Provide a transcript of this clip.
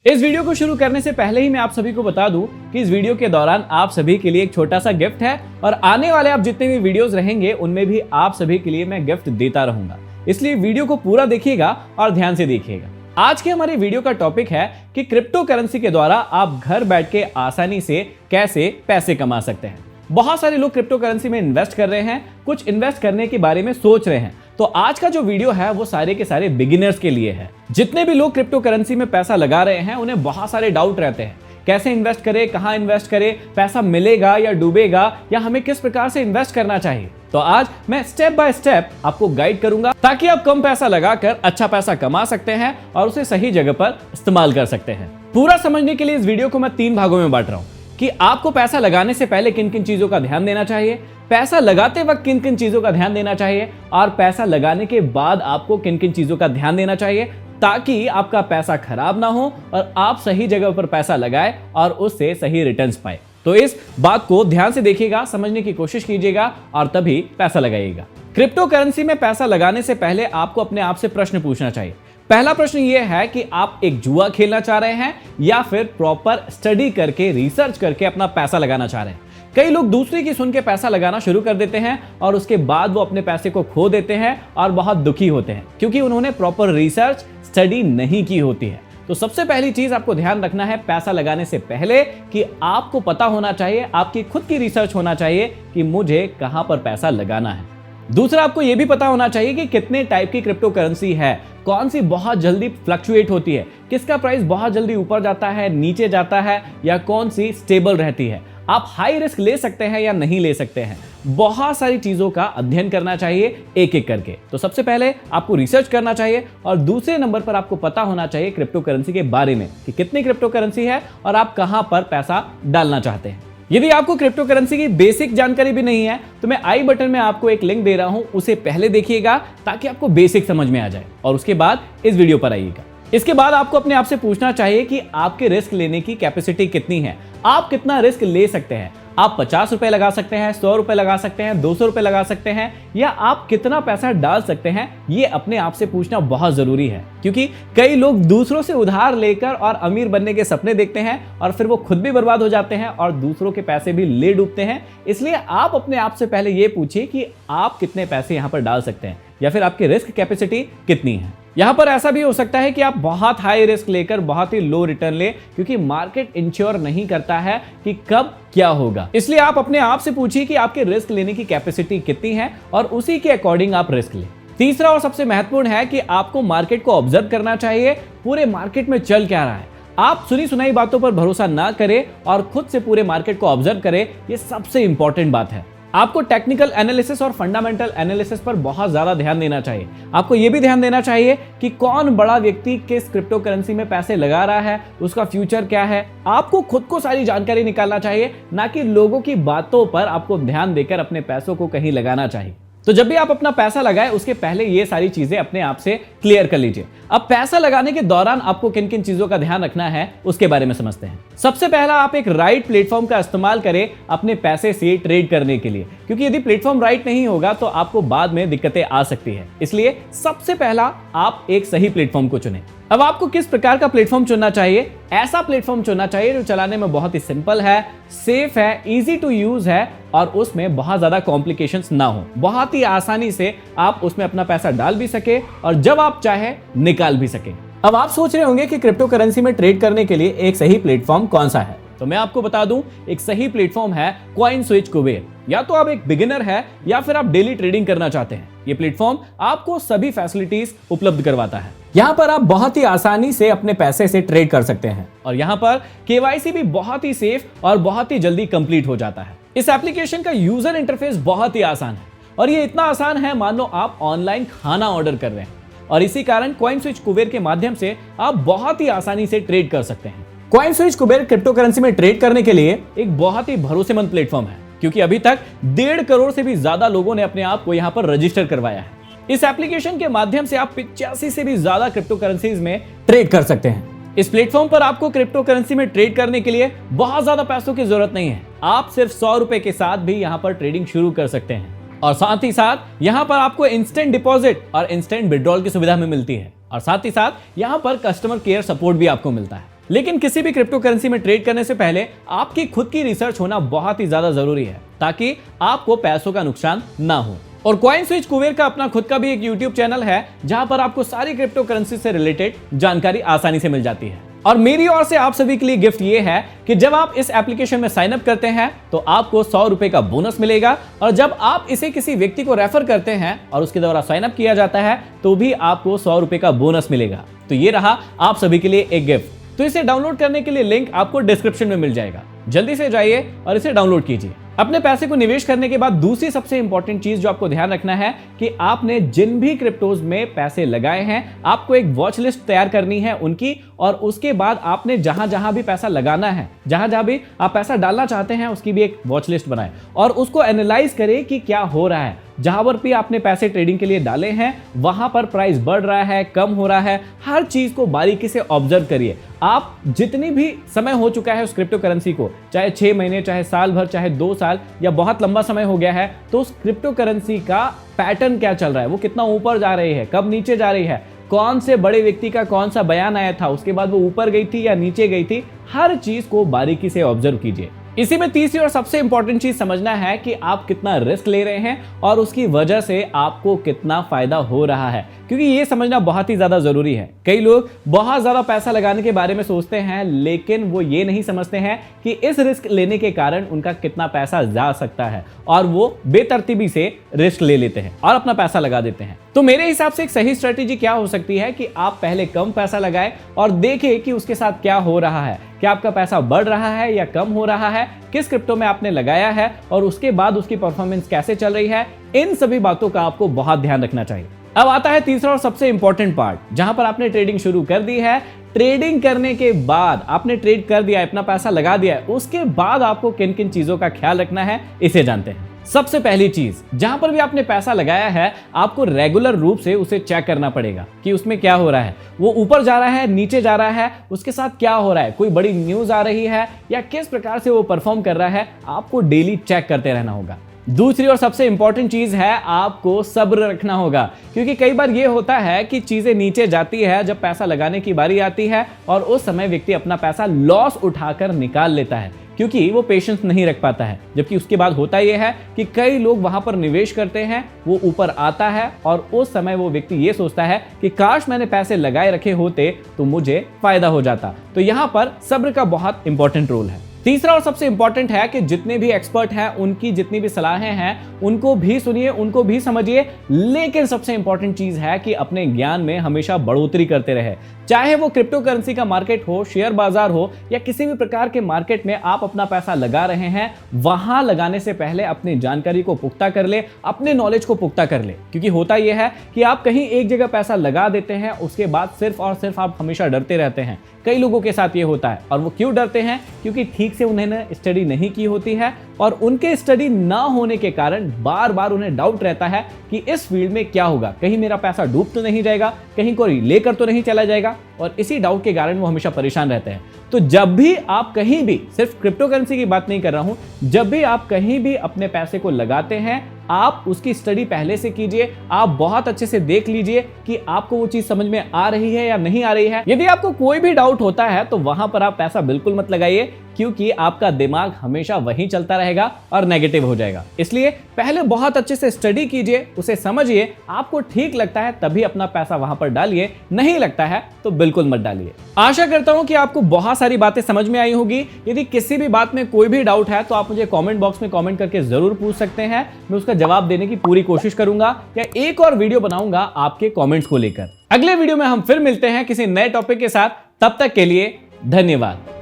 इस वीडियो को शुरू करने से पहले ही मैं आप सभी को बता दूं कि इस वीडियो के दौरान आप सभी के लिए एक छोटा सा गिफ्ट है और आने वाले आप जितने भी वीडियोस रहेंगे उनमें भी आप सभी के लिए मैं गिफ्ट देता रहूंगा। इसलिए वीडियो को पूरा देखिएगा और ध्यान से देखिएगा। आज के हमारे वीडियो का टॉपिक है कि क्रिप्टो करेंसी के द्वारा आप घर बैठ के आसानी से कैसे पैसे कमा सकते हैं। बहुत सारे लोग क्रिप्टो करेंसी में इन्वेस्ट कर रहे हैं, कुछ इन्वेस्ट करने के बारे में सोच रहे हैं। तो आज का जो वीडियो है वो सारे के सारे बिगिनर्स के लिए है। जितने भी लोग क्रिप्टो करेंसी में पैसा लगा रहे हैं उन्हें बहुत सारे डाउट रहते हैं, कैसे इन्वेस्ट करें, कहां इन्वेस्ट करें, पैसा मिलेगा या डूबेगा, या हमें किस प्रकार से इन्वेस्ट करना चाहिए। तो आज मैं स्टेप बाय स्टेप आपको गाइड करूंगा ताकि आप कम पैसा लगाकर अच्छा पैसा कमा सकते हैं और उसे सही जगह पर इस्तेमाल कर सकते हैं। पूरा समझने के लिए इस वीडियो को मैं 3 भागों में बांट रहा हूं कि आपको पैसा लगाने से पहले किन किन चीजों का ध्यान देना चाहिए, पैसा लगाते वक्त किन किन चीजों का ध्यान देना चाहिए और पैसा लगाने के बाद आपको किन किन चीजों का ध्यान देना चाहिए, ताकि आपका पैसा खराब ना हो और आप सही जगह पर पैसा लगाएं और उससे सही रिटर्न्स पाए। तो इस बात को ध्यान से देखिएगा, समझने की कोशिश कीजिएगा और तभी पैसा लगाइएगा। क्रिप्टो करेंसी में पैसा लगाने से पहले आपको अपने आप से प्रश्न पूछना चाहिए। पहला प्रश्न यह है कि आप एक जुआ खेलना चाह रहे हैं या फिर प्रॉपर स्टडी करके, रिसर्च करके अपना पैसा लगाना चाह रहे हैं। कई लोग दूसरे की सुन के पैसा लगाना शुरू कर देते हैं और उसके बाद वो अपने पैसे को खो देते हैं और बहुत दुखी होते हैं क्योंकि उन्होंने प्रॉपर रिसर्च, स्टडी नहीं की होती है। तो सबसे पहली चीज आपको ध्यान रखना है पैसा लगाने से पहले कि आपको पता होना चाहिए, आपकी खुद की रिसर्च होना चाहिए कि मुझे कहां पर पैसा लगाना है। दूसरा, आपको यह भी पता होना चाहिए कि कितने टाइप की क्रिप्टो करेंसी है, कौन सी बहुत जल्दी फ्लक्चुएट होती है, किसका प्राइस बहुत जल्दी ऊपर जाता है, नीचे जाता है, या कौन सी स्टेबल रहती है, आप हाई रिस्क ले सकते हैं या नहीं ले सकते हैं। बहुत सारी चीजों का अध्ययन करना चाहिए एक एक करके। तो सबसे पहले आपको रिसर्च करना चाहिए और दूसरे नंबर पर आपको पता होना चाहिए क्रिप्टो करेंसी के बारे में कि कितनी क्रिप्टो करेंसी है और आप कहां पर पैसा डालना चाहते हैं। यदि आपको क्रिप्टो करेंसी की बेसिक जानकारी भी नहीं है तो मैं आई बटन में आपको एक लिंक दे रहा हूं, उसे पहले देखिएगा ताकि आपको बेसिक समझ में आ जाए और उसके बाद इस वीडियो पर आइएगा। इसके बाद आपको अपने आप से पूछना चाहिए कि आपके रिस्क लेने की कैपेसिटी कितनी है, आप कितना रिस्क ले सकते हैं। आप 50 रुपए लगा सकते हैं, 100 रुपए लगा सकते हैं, 200 रुपए लगा सकते हैं, या आप कितना पैसा डाल सकते हैं, ये अपने आप से पूछना बहुत जरूरी है। क्योंकि कई लोग दूसरों से उधार लेकर और अमीर बनने के सपने देखते हैं और फिर वो खुद भी बर्बाद हो जाते हैं और दूसरों के पैसे भी ले डूबते हैं। इसलिए आप अपने आप से पहले ये पूछिए कि आप कितने पैसे यहां पर डाल सकते हैं या फिर आपकी रिस्क कैपेसिटी कितनी है। यहां पर ऐसा भी हो सकता है कि आप बहुत हाई रिस्क लेकर बहुत ही लो रिटर्न ले, क्योंकि मार्केट इंश्योर नहीं करता है कि कब क्या होगा। इसलिए आप अपने आप से पूछिए कि आपके रिस्क लेने की कैपेसिटी कितनी है और उसी के अकॉर्डिंग आप रिस्क लें। तीसरा और सबसे महत्वपूर्ण है कि आपको मार्केट को ऑब्जर्व करना चाहिए, पूरे मार्केट में चल क्या रहा है। आप सुनी सुनाई बातों पर भरोसा ना करें और खुद से पूरे मार्केट को ऑब्जर्व करें, यह सबसे इंपॉर्टेंट बात है। आपको टेक्निकल एनालिसिस और फंडामेंटल एनालिसिस पर बहुत ज्यादा ध्यान देना चाहिए। आपको यह भी ध्यान देना चाहिए कि कौन बड़ा व्यक्ति किस क्रिप्टो करेंसी में पैसे लगा रहा है, उसका फ्यूचर क्या है। आपको खुद को सारी जानकारी निकालना चाहिए, ना कि लोगों की बातों पर आपको ध्यान देकर अपने पैसों को कहीं लगाना चाहिए। तो जब भी आप अपना पैसा लगाएं उसके पहले ये सारी चीजें अपने आप से क्लियर कर लीजिए। अब पैसा लगाने के दौरान आपको किन किन चीजों का ध्यान रखना है उसके बारे में समझते हैं। सबसे पहला, आप एक राइट प्लेटफॉर्म का इस्तेमाल करें अपने पैसे से ट्रेड करने के लिए, क्योंकि यदि प्लेटफॉर्म राइट नहीं होगा तो आपको बाद में दिक्कतें आ सकती है। इसलिए सबसे पहला आप एक सही प्लेटफॉर्म को चुनें। अब आपको किस प्रकार का प्लेटफॉर्म चुनना चाहिए? ऐसा प्लेटफॉर्म चुनना चाहिए जो चलाने में बहुत ही सिंपल है, सेफ है, इजी टू यूज है और उसमें बहुत ज्यादा कॉम्प्लिकेशंस ना हो। बहुत ही आसानी से आप उसमें अपना पैसा डाल भी सके और जब आप चाहे निकाल भी सके। अब आप सोच रहे होंगे कि क्रिप्टो करेंसी में ट्रेड करने के लिए एक सही प्लेटफॉर्म कौन सा है, तो मैं आपको बता दूं, एक सही प्लेटफॉर्म है कॉइनस्विच कुबेर। या तो आप एक बिगिनर है या फिर आप डेली ट्रेडिंग करना चाहते हैं, ये प्लेटफॉर्म आपको सभी फैसिलिटीज उपलब्ध करवाता है। यहाँ पर आप बहुत ही आसानी से अपने पैसे से ट्रेड कर सकते हैं और यहाँ पर केवाईसी भी बहुत ही सेफ और बहुत ही जल्दी कंप्लीट हो जाता है। इस एप्लीकेशन का यूजर इंटरफेस बहुत ही आसान है और ये इतना आसान है मान लो आप ऑनलाइन खाना ऑर्डर कर रहे हैं, और इसी कारण कॉइनस्विच कुबेर के माध्यम से आप बहुत ही आसानी से ट्रेड कर सकते हैं। कॉइनस्विच कुबेर क्रिप्टो करेंसी में ट्रेड करने के लिए एक बहुत ही भरोसेमंद प्लेटफॉर्म है, क्योंकि अभी तक 1.5 करोड़ से भी ज्यादा लोगों ने अपने आप को यहाँ पर रजिस्टर करवाया है। इस एप्लीकेशन के माध्यम से आप 85 से भी ज्यादा क्रिप्टो करेंसीज में ट्रेड कर सकते हैं। इस प्लेटफॉर्म पर आपको क्रिप्टो करेंसी में ट्रेड करने के लिए बहुत ज्यादा पैसों की जरूरत नहीं है। आप सिर्फ 100 रुपए के साथ भी यहाँ पर ट्रेडिंग शुरू कर सकते हैं और साथ ही साथ यहाँ पर आपको इंस्टेंट डिपॉजिट और इंस्टेंट विड्रॉल की सुविधा में मिलती है और साथ ही साथ यहाँ पर कस्टमर केयर सपोर्ट भी आपको मिलता है। लेकिन किसी भी क्रिप्टो करेंसी में ट्रेड करने से पहले आपकी खुद की रिसर्च होना बहुत ही ज्यादा जरूरी है, ताकि आपको पैसों का नुकसान ना हो। और कॉइन स्विच कुबेर का अपना खुद का भी एक यूट्यूब चैनल है, जहां पर आपको सारी क्रिप्टो करेंसी से रिलेटेड जानकारी आसानी से मिल जाती है। और मेरी ओर से आप सभी के लिए गिफ्ट ये है कि जब आप इस एप्लीकेशन में साइन अप करते हैं तो आपको 100 रुपए का बोनस मिलेगा, और जब आप इसे किसी व्यक्ति को रेफर करते हैं और उसके द्वारा साइन अप किया जाता है तो भी आपको 100 रुपए का बोनस मिलेगा। तो ये रहा आप सभी के लिए एक गिफ्ट। तो इसे डाउनलोड करने के लिए लिंक आपको डिस्क्रिप्शन में मिल जाएगा, जल्दी से जाइए और इसे डाउनलोड कीजिए। अपने पैसे को निवेश करने के बाद दूसरी सबसे इंपॉर्टेंट चीज जो आपको ध्यान रखना है कि आपने जिन भी क्रिप्टोज में पैसे लगाए हैं, आपको एक वॉच लिस्ट तैयार करनी है उनकी, और उसके बाद आपने जहां जहां भी पैसा लगाना है, जहां जहां भी आप पैसा डालना चाहते हैं, उसकी भी एक वॉच लिस्ट बनाएं और उसको एनालाइज करें कि क्या हो रहा है। जहां पर भी आपने पैसे ट्रेडिंग के लिए डाले हैं वहां पर प्राइस बढ़ रहा है, कम हो रहा है, हर चीज को बारीकी से ऑब्जर्व करिए। आप जितनी भी समय हो चुका है उस क्रिप्टो करेंसी को, चाहे 6 महीने, चाहे साल भर, चाहे 2 साल या बहुत लंबा समय हो गया है, तो उस क्रिप्टो करेंसी का पैटर्न क्या चल रहा है, वो कितना ऊपर जा रही है, कब नीचे जा रही है, कौन से बड़े व्यक्ति का कौन सा बयान आया था, उसके बाद वो ऊपर गई थी या नीचे गई थी, हर चीज को बारीकी से ऑब्जर्व कीजिए। इसी में तीसरी और सबसे इंपॉर्टेंट चीज समझना है कि आप कितना रिस्क ले रहे हैं और उसकी वजह से आपको कितना फायदा हो रहा है, क्योंकि ये समझना बहुत ही ज्यादा जरूरी है। कई लोग बहुत ज्यादा पैसा लगाने के बारे में सोचते हैं, लेकिन वो ये नहीं समझते हैं कि इस रिस्क लेने के कारण उनका कितना पैसा जा सकता है, और वो बेतरतीबी से रिस्क ले लेते हैं और अपना पैसा लगा देते हैं। तो मेरे हिसाब से एक सही स्ट्रेटेजी क्या हो सकती है कि आप पहले कम पैसा लगाएं और देखें कि उसके साथ क्या हो रहा है, क्या आपका पैसा बढ़ रहा है या कम हो रहा है, किस क्रिप्टो में आपने लगाया है और उसके बाद उसकी परफॉर्मेंस कैसे चल रही है। इन सभी बातों का आपको बहुत ध्यान रखना चाहिए। अब आता है तीसरा और सबसे इंपॉर्टेंट पार्ट, जहां पर आपने ट्रेडिंग शुरू कर दी है। ट्रेडिंग करने के बाद आपने ट्रेड कर दिया, अपना पैसा लगा दिया है, उसके बाद आपको किन किन चीजों का ख्याल रखना है, इसे जानते हैं। सबसे पहली चीज, जहां पर भी आपने पैसा लगाया है आपको रेगुलर रूप से उसे चेक करना पड़ेगा कि उसमें क्या हो रहा है, वो ऊपर जा रहा है, नीचे जा रहा है, उसके साथ क्या हो रहा है, कोई बड़ी न्यूज आ रही है या किस प्रकार से वो परफॉर्म कर रहा है, आपको डेली चेक करते रहना होगा। दूसरी और सबसे इंपॉर्टेंट चीज है, आपको सब्र रखना होगा, क्योंकि कई बार ये होता है कि चीजें नीचे जाती है जब पैसा लगाने की बारी आती है, और उस समय व्यक्ति अपना पैसा लॉस उठाकर निकाल लेता है क्योंकि वो पेशेंस नहीं रख पाता है। जबकि उसके बाद होता यह है कि कई लोग वहां पर निवेश करते हैं, वो ऊपर आता है और उस समय वो व्यक्ति ये सोचता है कि काश मैंने पैसे लगाए रखे होते तो मुझे फायदा हो जाता। तो यहां पर सब्र का बहुत इंपॉर्टेंट रोल है। तीसरा और सबसे इंपॉर्टेंट है कि जितने भी एक्सपर्ट हैं उनकी जितनी भी सलाहें हैं उनको भी सुनिए, उनको भी समझिए, लेकिन सबसे इंपॉर्टेंट चीज है कि अपने ज्ञान में हमेशा बढ़ोतरी करते रहे। चाहे वो क्रिप्टो करेंसी का मार्केट हो, शेयर बाजार हो या किसी भी प्रकार के मार्केट में आप अपना पैसा लगा रहे हैं, वहां लगाने से पहले अपनी जानकारी को पुख्ता कर ले, अपने नॉलेज को पुख्ता कर ले। क्योंकि होता यह है कि आप कहीं एक जगह पैसा लगा देते हैं, उसके बाद सिर्फ और सिर्फ आप हमेशा डरते रहते हैं। कई लोगों के साथ ये होता है, और वो क्यों डरते हैं? क्योंकि ठीक से उन्होंने स्टडी नहीं की होती है, और उनके स्टडी ना होने के कारण बार बार उन्हें डाउट रहता है कि इस फील्ड में क्या होगा, कहीं मेरा पैसा डूब तो नहीं जाएगा, कहीं कोई लेकर तो नहीं चला जाएगा, और इसी डाउट के कारण वो हमेशा परेशान रहते हैं। तो जब भी आप कहीं भी, सिर्फ क्रिप्टो करेंसी की बात नहीं कर रहा हूं, जब भी आप कहीं भी अपने पैसे को लगाते हैं, आप उसकी स्टडी पहले से कीजिए। आप बहुत अच्छे से देख लीजिए कि आपको वो चीज समझ में आ रही है या नहीं आ रही है। यदि आपको कोई भी डाउट होता है तो वहां पर आप पैसा बिल्कुल मत लगाइए, क्योंकि आपका दिमाग हमेशा वहीं चलता रहेगा और नेगेटिव हो जाएगा। इसलिए पहले बहुत अच्छे से स्टडी कीजिए, उसे समझिए, आपको ठीक लगता है तभी अपना पैसा वहां पर डालिए, नहीं लगता है तो बिल्कुल मत डालिए। आशा करता हूं कि आपको बहुत सारी बातें समझ में आई होगी। यदि किसी भी बात में कोई भी डाउट है तो आप मुझे कमेंट बॉक्स में कमेंट करके जरूर पूछ सकते हैं, मैं उसका जवाब देने की पूरी कोशिश करूंगा या एक और वीडियो बनाऊंगा आपके कमेंट्स को लेकर। अगले वीडियो में हम फिर मिलते हैं किसी नए टॉपिक के साथ। तब तक के लिए धन्यवाद।